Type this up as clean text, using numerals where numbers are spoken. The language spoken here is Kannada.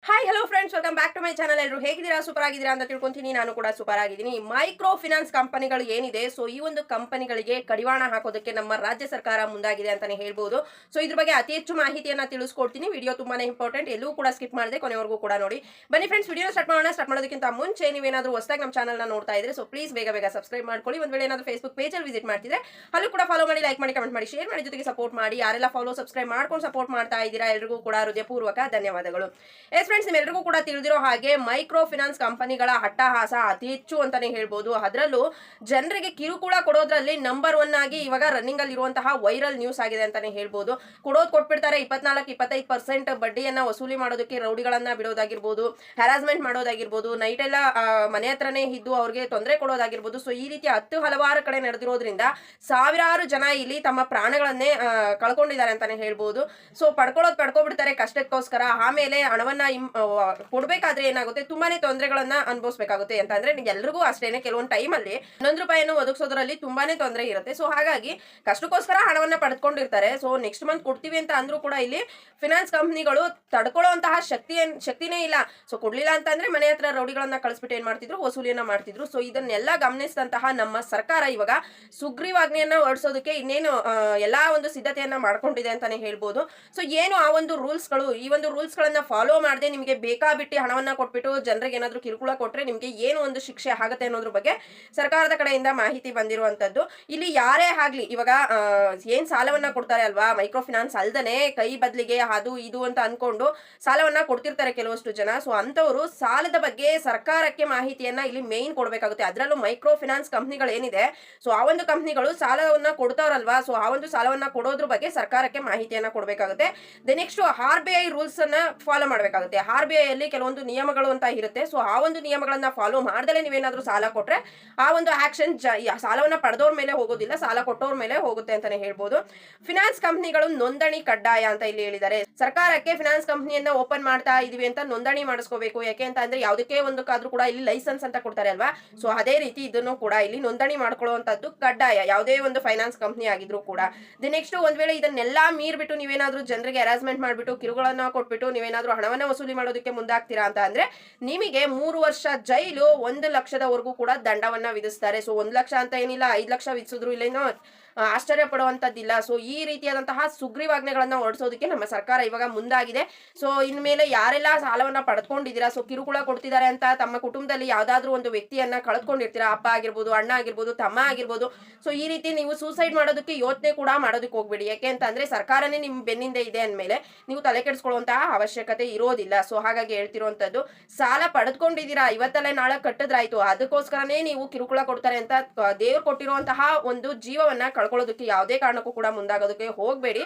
Hi hello friends, welcome back to my channel. ಎಲ್ಲರೂ ಹೇಗಿದ್ದೀರಾ? ಸೂಪರ್ ಆಗಿದ್ದೀರಾ ಅಂತ ತಿಳ್ಕೊಂತೀನಿ. ನಾನು ಕೂಡ ಸೂಪರ್ ಆಗಿದ್ದೀನಿ. ಮೈಕ್ರೋ ಫಿನಾನ್ಸ್ ಕಂಪನಿಗಳು ಏನಿದೆ, ಸೊ ಈ ಒಂದು ಕಂಪನಿಗಳಿಗೆ ಕಡಿವಾಣ ಹಾಕೋದಕ್ಕೆ ನಮ್ಮ ರಾಜ್ಯ ಸರ್ಕಾರ ಮುಂದಾಗಿದೆ ಅಂತಾನೆ ಹೇಳ್ಬೋದು. ಸೊ ಇದ್ರ ಬಗ್ಗೆ ಅತಿ ಹೆಚ್ಚು ಮಾಹಿತಿಯನ್ನ ತಿಳಿಸ್ಕೊಡ್ತೀನಿ. ವಿಡಿಯೋ ತುಂಬಾನೇ ಇಂಪಾರ್ಟೆಂಟ್, ಎಲ್ಲೂ ಕೂಡ ಸ್ಕಿಪ್ ಮಾಡದೆ ಕೊನೆವರೆಗೂ ಕೂಡ ನೋಡಿ. ಬನ್ನಿ ಫ್ರೆಂಡ್ಸ್, ವಿಡಿಯೋ ಸ್ಟಾರ್ಟ್ ಮಾಡೋಣ. ಸ್ಟಾರ್ಟ್ ಮಾಡೋದಕ್ಕಿಂತ ಮುಂಚೆ ನೀವೇನಾದ್ರೂ ಹೊಸದಾಗಿ ನಮ್ಮ ಚಾನಲ್ ನ ನೋಡ್ತಾ ಇದ್ರೆ ಸೊ ಪ್ಲೀಸ್ ಬೇಗ ಬೇಗ ಸಬ್ಸ್ಕ್ರೈಬ್ ಮಾಡ್ಕೊಳ್ಳಿ. ಒಂದ್ ವೇಳೆ ಏನಾದ್ರೂ ಫೇಸ್ಬುಕ್ ಪೇಜ್ ಅಲ್ಲಿ ವಿಸಿಟ್ ಮಾಡ್ತಿದ್ರೆ ಅಲ್ಲೂ ಕೂಡ ಫಾಲೋ ಮಾಡಿ, ಲೈಕ್ ಮಾಡಿ, ಕಮೆಂಟ್ ಮಾಡಿ, ಶೇರ್ ಮಾಡಿ, ಜೊತೆಗೆ ಸಪೋರ್ಟ್ ಮಾಡಿ. ಯಾರೆಲ್ಲ ಫಾಲೋ ಸಬ್ಸ್ಕ್ರೈಬ್ ಮಾಡ್ಕೊಂಡು ಸಪೋರ್ಟ್ ಮಾಡ್ತಾ ಇದ್ದೀರಾ ಎಲ್ರಿಗೂ ಕೂಡ ಹೃದಯಪೂರ್ವಕ ಧನ್ಯವಾದಗಳು. ಎಸ್ ಫ್ರೆಂಡ್ಸ್, ನಿಮ್ಮೆಲ್ಲರಿಗೂ ಕೂಡ ತಿಳಿದಿರೋ ಹಾಗೆ ಮೈಕ್ರೋ ಫಿನಾನ್ಸ್ ಕಂಪನಿಗಳ ಅಟ್ಟಹಾಸ ಅತಿ ಹೆಚ್ಚು ಅಂತಾನೆ ಹೇಳ್ಬೋದು. ಅದರಲ್ಲೂ ಜನರಿಗೆ ಕಿರುಕುಳ ಕೊಡೋದ್ರಲ್ಲಿ ನಂಬರ್ ಒನ್ ಆಗಿ ಇವಾಗ ರನ್ನಿಂಗ್ ಅಲ್ಲಿ ಇರುವಂತಹ ವೈರಲ್ ನ್ಯೂಸ್ ಆಗಿದೆ ಅಂತಾನೆ ಹೇಳ್ಬೋದು. ಕೊಟ್ಬಿಡ್ತಾರೆ 24-25% ಬಡ್ಡಿಯನ್ನ ವಸೂಲಿ ಮಾಡೋದಕ್ಕೆ ರೌಡಿಗಳನ್ನ ಬಿಡೋದಾಗಿರ್ಬೋದು, ಹರಾಸ್ಮೆಂಟ್ ಮಾಡೋದಾಗಿರ್ಬೋದು, ನೈಟ್ ಎಲ್ಲ ಮನೆ ಹತ್ರನೇ ಇದ್ದು ಅವ್ರಿಗೆ ತೊಂದರೆ ಕೊಡೋದಾಗಿರ್ಬೋದು. ಸೊ ಈ ರೀತಿ ಹಲವಾರು ಕಡೆ ನಡೆದಿರೋದ್ರಿಂದ ಸಾವಿರಾರು ಜನ ಇಲ್ಲಿ ತಮ್ಮ ಪ್ರಾಣಗಳನ್ನೇ ಕಳ್ಕೊಂಡಿದ್ದಾರೆ ಅಂತಾನೆ ಹೇಳ್ಬೋದು. ಸೊ ಪಡ್ಕೊಬಿಡ್ತಾರೆ ಕಷ್ಟಕ್ಕೋಸ್ಕರ. ಆಮೇಲೆ ಹಣವನ್ನ ಕೊಡ್ಬೇಕಾದ್ರೆ ಏನಾಗುತ್ತೆ, ತುಂಬಾನೇ ತೊಂದರೆಗಳನ್ನ ಅನುಭವಿಸಬೇಕಾಗುತ್ತೆ. ಅಂತ ಅಂದ್ರೆ ಎಲ್ರಿಗೂ ಅಷ್ಟೇನೆ, ಕೆಲವೊಂದು ಟೈಮ್ ಅಲ್ಲಿ ₹1 ಒದಗಿಸೋದ್ರಲ್ಲಿ ತುಂಬಾನೇ ತೊಂದರೆ ಇರುತ್ತೆ. ಸೊ ಹಾಗಾಗಿ ಕಷ್ಟಕ್ಕೋಸ್ಕರ ಹಣವನ್ನ ಪಡೆದುಕೊಂಡಿರ್ತಾರೆ. ಸೊ ನೆಕ್ಸ್ಟ್ ಮಂತ್ ಕೊಡ್ತೀವಿ ಅಂತ ಅಂದ್ರೂ ಕೂಡ ಇಲ್ಲಿ ಫಿನಾನ್ಸ್ ಕಂಪ್ನಿಗಳು ತಡ್ಕೊಳ್ಳುವಂತಹ ಶಕ್ತಿನೇ ಇಲ್ಲ. ಸೊ ಕೊಡ್ಲಿಲ್ಲ ಅಂತಂದ್ರೆ ಮನೆ ಹತ್ರ ರೌಡಿಗಳನ್ನ ಕಳಿಸ್ಬಿಟ್ಟು ಏನ್ ಮಾಡ್ತಿದ್ರು, ವಸೂಲಿಯನ್ನ ಮಾಡ್ತಿದ್ರು. ಸೊ ಇದನ್ನೆಲ್ಲ ಗಮನಿಸಿದಂತಹ ನಮ್ಮ ಸರ್ಕಾರ ಇವಾಗ ಸುಗ್ರೀವಾಜ್ಞೆಯನ್ನ ಹೊರಡಿಸೋದಕ್ಕೆ ಇನ್ನೇನು ಎಲ್ಲಾ ಒಂದು ಸಿದ್ಧತೆಯನ್ನ ಮಾಡ್ಕೊಂಡಿದೆ ಅಂತಾನೆ ಹೇಳ್ಬೋದು. ಸೊ ಏನು ಆ ಒಂದು ರೂಲ್ಸ್ಗಳು, ಈ ಒಂದು ರೂಲ್ಸ್ ಗಳನ್ನ ಫಾಲೋ ಮಾಡದೆ ನಿಮಗೆ ಬೇಕಾಬಿಟ್ಟಿ ಹಣವನ್ನ ಕೊಟ್ಬಿಟ್ಟು ಜನರಿಗೆ ಏನಾದ್ರೂ ಕಿರುಕುಳ ಕೊಟ್ರೆ ನಿಮ್ಗೆ ಏನು ಒಂದು ಶಿಕ್ಷೆ ಆಗುತ್ತೆ ಅನ್ನೋದ್ರ ಬಗ್ಗೆ ಸರ್ಕಾರದ ಕಡೆಯಿಂದ ಮಾಹಿತಿ ಬಂದಿರುವಂತದ್ದು. ಇಲ್ಲಿ ಯಾರೇ ಆಗ್ಲಿ ಇವಾಗ ಏನ್ ಸಾಲವನ್ನ ಕೊಡ್ತಾರೆ ಅಲ್ವಾ, ಮೈಕ್ರೋ ಫಿನಾನ್ಸ್ ಅಲ್ದನೆ ಕೈ ಬದ್ಲಿಗೆ ಅದು ಇದು ಅಂತ ಅನ್ಕೊಂಡು ಸಾಲವನ್ನ ಕೊಡ್ತಿರ್ತಾರೆ ಕೆಲವಷ್ಟು ಜನ. ಸೊ ಅಂತವರು ಸಾಲದ ಬಗ್ಗೆ ಸರ್ಕಾರಕ್ಕೆ ಮಾಹಿತಿಯನ್ನ ಇಲ್ಲಿ ಮೇನ್ ಕೊಡ್ಬೇಕಾಗುತ್ತೆ. ಅದರಲ್ಲೂ ಮೈಕ್ರೋ ಫಿನಾನ್ಸ್ ಕಂಪ್ನಿಗಳು ಏನಿದೆ, ಸೊ ಆ ಒಂದು ಕಂಪ್ನಿಗಳು ಸಾಲವನ್ನ ಕೊಡ್ತಾರಲ್ವಾ, ಸೊ ಆ ಒಂದು ಸಾಲವನ್ನ ಕೊಡೋದ್ರ ಬಗ್ಗೆ ಸರ್ಕಾರಕ್ಕೆ ಮಾಹಿತಿಯನ್ನ ಕೊಡ್ಬೇಕಾಗುತ್ತೆ. ನೆಕ್ಸ್ಟ್ RBI ರೂಲ್ಸ್ ಅನ್ನ ಫಾಲೋ ಮಾಡ್ಬೇಕಾಗುತ್ತೆ. RBI ಅಲ್ಲಿ ಕೆಲವೊಂದು ನಿಯಮಗಳು ಅಂತ ಇರುತ್ತೆ. ಸೊ ಆ ಒಂದು ನಿಯಮಗಳನ್ನ ಫಾಲೋ ಮಾಡ್ದಲೇ ನೀವೇನಾದ್ರೂ ಸಾಲ ಕೊಟ್ರೆ ಆ ಒಂದು ಆಕ್ಷನ್ ಸಾಲವನ್ನ ಪಡೆದವ್ರ ಮೇಲೆ ಹೋಗೋದಿಲ್ಲ, ಸಾಲ ಕೊಟ್ಟವ್ರ ಮೇಲೆ ಹೋಗುತ್ತೆ ಅಂತಾನೆ ಹೇಳ್ಬೋದು. ಫಿನಾನ್ಸ್ ಕಂಪ್ನಿಗಳು ನೋಂದಣಿ ಕಡ್ಡಾಯ ಅಂತ ಇಲ್ಲಿ ಹೇಳಿದ್ದಾರೆ. ಸರ್ಕಾರಕ್ಕೆ ಫಿನಾನ್ಸ್ ಕಂಪ್ನಿಯನ್ನ ಓಪನ್ ಮಾಡ್ತಾ ಇದೀವಿ ಅಂತ ನೋಂದಣಿ ಮಾಡಿಸ್ಕೋಬೇಕು. ಯಾಕೆ ಅಂತ ಅಂದ್ರೆ ಯಾವುದಕ್ಕೆ ಒಂದಕ್ಕಾದ್ರೂ ಕೂಡ ಇಲ್ಲಿ ಲೈಸೆನ್ಸ್ ಅಂತ ಕೊಡ್ತಾರೆ ಅಲ್ವಾ, ಸೊ ಅದೇ ರೀತಿ ಇದನ್ನು ಕೂಡ ಇಲ್ಲಿ ನೋಂದಣಿ ಮಾಡ್ಕೊಳ್ಳುವಂತದ್ದು ಕಡ್ಡಾಯ, ಯಾವುದೇ ಒಂದು ಫೈನಾನ್ಸ್ ಕಂಪ್ನಿ ಆಗಿದ್ರು ಕೂಡ. ನೆಕ್ಸ್ಟ್ ಒಂದ್ ವೇಳೆ ಇದನ್ನೆಲ್ಲಾ ಮೀರ್ಬಿಟ್ಟು ನೀವೇನಾದ್ರೂ ಜನರಿಗೆ ಹರಾಸ್ಮೆಂಟ್ ಮಾಡ್ಬಿಟ್ಟು ಕಿರುಗಳನ್ನ ಕೊಟ್ಬಿಟ್ಟು ನೀವೇನಾದ್ರೂ ಹಣವನ್ನ ವಸೂಲಿ ಮಾಡೋದಕ್ಕೆ ಮುಂದಾಗ್ತೀರಾ ಅಂತ ಅಂದ್ರೆ ನಿಮಗೆ 3 ವರ್ಷ ಜೈಲು, 1 ಲಕ್ಷದವರೆಗೂ ಕೂಡ ದಂಡವನ್ನ ವಿಧಿಸ್ತಾರೆ. ಸೊ 1 ಲಕ್ಷ ಅಂತ ಏನಿಲ್ಲ, 5 ಲಕ್ಷ ವಿಧಿಸಿದ್ರು ಇಲ್ಲೇನೋ ಆಶ್ಚರ್ಯ ಪಡುವಂತದ್ದಿಲ್ಲ. ಸೊ ಈ ರೀತಿಯಾದಂತಹ ಸುಗ್ರೀವಾಜ್ಞೆಗಳನ್ನ ಹೊರಡಿಸೋದಕ್ಕೆ ನಮ್ಮ ಸರ್ಕಾರ ಇವಾಗ ಮುಂದಾಗಿದೆ. ಸೊ ಇನ್ಮೇಲೆ ಯಾರೆಲ್ಲ ಸಾಲವನ್ನ ಪಡೆದುಕೊಂಡಿದ್ದೀರಾ, ಸೊ ಕಿರುಕುಳ ಕೊಡ್ತಿದ್ದಾರೆ ಅಂತ ತಮ್ಮ ಕುಟುಂಬದಲ್ಲಿ ಯಾವ್ದಾದ್ರು ಒಂದು ವ್ಯಕ್ತಿಯನ್ನ ಕಳೆದುಕೊಂಡಿರ್ತೀರಾ, ಅಪ್ಪ ಆಗಿರ್ಬೋದು, ಅಣ್ಣ ಆಗಿರ್ಬೋದು, ತಮ್ಮ ಆಗಿರ್ಬೋದು. ಸೊ ಈ ರೀತಿ ನೀವು ಸೂಸೈಡ್ ಮಾಡೋದಕ್ಕೆ ಯೋಚನೆ ಕೂಡ ಮಾಡೋದಕ್ಕೆ ಹೋಗ್ಬೇಡಿ. ಯಾಕೆ ಅಂತ ಅಂದ್ರೆ ಸರ್ಕಾರನೇ ನಿಮ್ ಬೆನ್ನಿಂದ ಇದೆ ಅಂದ್ಮೇಲೆ ನೀವು ತಲೆ ಕೆಡಿಸ್ಕೊಳ್ಳುವಂತಹ ಅವಶ್ಯಕತೆ ಇರೋದಿಲ್ಲ. ಸೊ ಹಾಗಾಗಿ ಹೇಳ್ತಿರುವಂತದ್ದು, ಸಾಲ ಪಡೆದುಕೊಂಡಿದ್ದೀರಾ, ಇವತ್ತಲ್ಲೇ ನಾಳೆ ಕಟ್ಟಿದ್ರಾಯ್ತು, ಅದಕ್ಕೋಸ್ಕರನೇ ನೀವು ಕಿರುಕುಳ ಕೊಡ್ತಾರೆ ಅಂತ ದೇವ್ರು ಕೊಟ್ಟಿರುವಂತಹ ಒಂದು ಜೀವವನ್ನ ಕಳ್ಕೊಳ್ಳೋದಕ್ಕೆ ಯಾವುದೇ ಕಾರಣಕ್ಕೂ ಕೂಡ ಮುಂದಾಗೋದಕ್ಕೆ ಹೋಗ್ಬೇಡಿ.